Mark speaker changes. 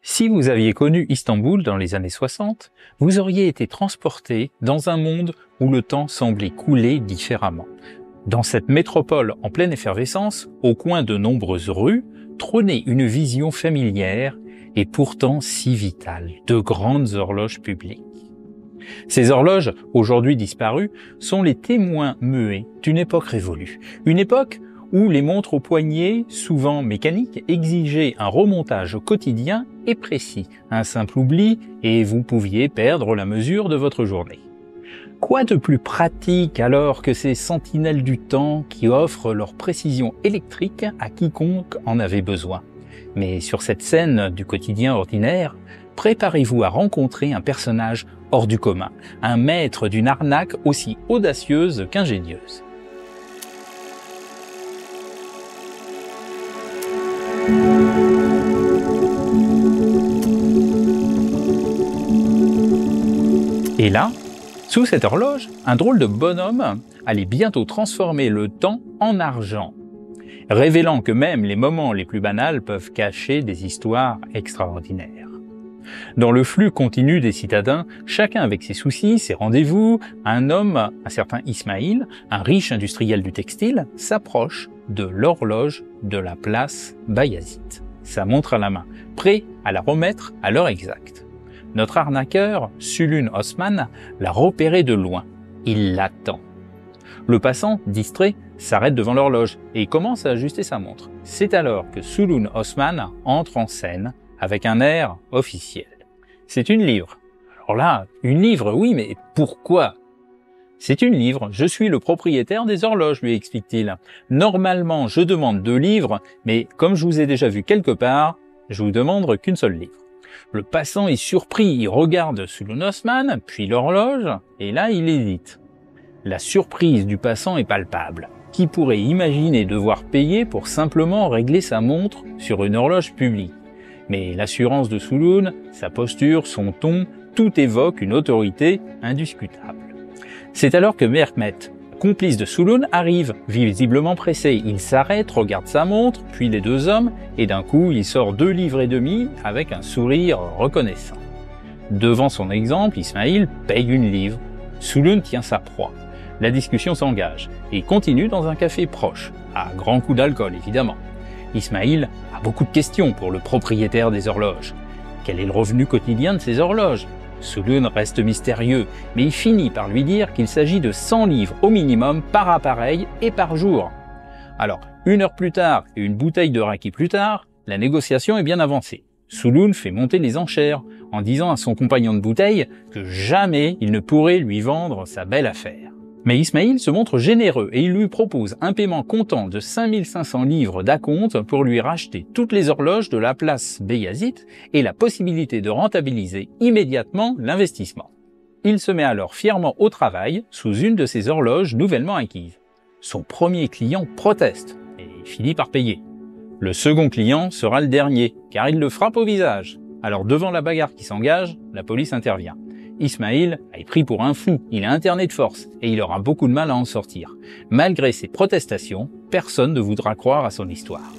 Speaker 1: Si vous aviez connu Istanbul dans les années 60, vous auriez été transporté dans un monde où le temps semblait couler différemment. Dans cette métropole en pleine effervescence, au coin de nombreuses rues, trônait une vision familière et pourtant si vitale de grandes horloges publiques. Ces horloges, aujourd'hui disparues, sont les témoins muets d'une époque révolue. Une époque où les montres au poignet, souvent mécaniques, exigeaient un remontage quotidien et précis. Un simple oubli et vous pouviez perdre la mesure de votre journée. Quoi de plus pratique alors que ces sentinelles du temps qui offrent leur précision électrique à quiconque en avait besoin? Mais sur cette scène du quotidien ordinaire, préparez-vous à rencontrer un personnage hors du commun, un maître d'une arnaque aussi audacieuse qu'ingénieuse. Et là, sous cette horloge, un drôle de bonhomme allait bientôt transformer le temps en argent, révélant que même les moments les plus banals peuvent cacher des histoires extraordinaires. Dans le flux continu des citadins, chacun avec ses soucis, ses rendez-vous, un homme, un certain Ismaïl, un riche industriel du textile, s'approche de l'horloge de la place Bayazit, sa montre à la main, prêt à la remettre à l'heure exacte. Notre arnaqueur, Sulun Osman, l'a repéré de loin. Il l'attend. Le passant, distrait, s'arrête devant l'horloge et commence à ajuster sa montre. C'est alors que Sulun Osman entre en scène avec un air officiel. C'est une livre. Alors là, une livre, oui, mais pourquoi? C'est une livre, je suis le propriétaire des horloges, lui explique-t-il. Normalement, je demande 2 livres, mais comme je vous ai déjà vu quelque part, je vous demande qu'une seule livre. Le passant est surpris, il regarde Sulun Osman, puis l'horloge, et là il hésite. La surprise du passant est palpable. Qui pourrait imaginer devoir payer pour simplement régler sa montre sur une horloge publique? Mais l'assurance de Sulun, sa posture, son ton, tout évoque une autorité indiscutable. C'est alors que Mehmet, complice de Sulun, arrive, visiblement pressé. Il s'arrête, regarde sa montre, puis les 2 hommes, et d'un coup, il sort 2 livres et demi avec un sourire reconnaissant. Devant son exemple, Ismaïl paye une livre. Sulun tient sa proie. La discussion s'engage et continue dans un café proche, à grands coups d'alcool évidemment. Ismaïl a beaucoup de questions pour le propriétaire des horloges. Quel est le revenu quotidien de ces horloges? Sulun reste mystérieux, mais il finit par lui dire qu'il s'agit de 100 livres au minimum par appareil et par jour. Alors, 1 heure plus tard et une bouteille de raki plus tard, la négociation est bien avancée. Sulun fait monter les enchères en disant à son compagnon de bouteille que jamais il ne pourrait lui vendre sa belle affaire. Mais Ismaïl se montre généreux et il lui propose un paiement comptant de 5500 livres d'acompte pour lui racheter toutes les horloges de la place Bayazit et la possibilité de rentabiliser immédiatement l'investissement. Il se met alors fièrement au travail sous une de ces horloges nouvellement acquises. Son premier client proteste et finit par payer. Le second client sera le dernier car il le frappe au visage. Alors devant la bagarre qui s'engage, la police intervient. Ismaïl est pris pour un fou, il est interné de force et il aura beaucoup de mal à en sortir. Malgré ses protestations, personne ne voudra croire à son histoire.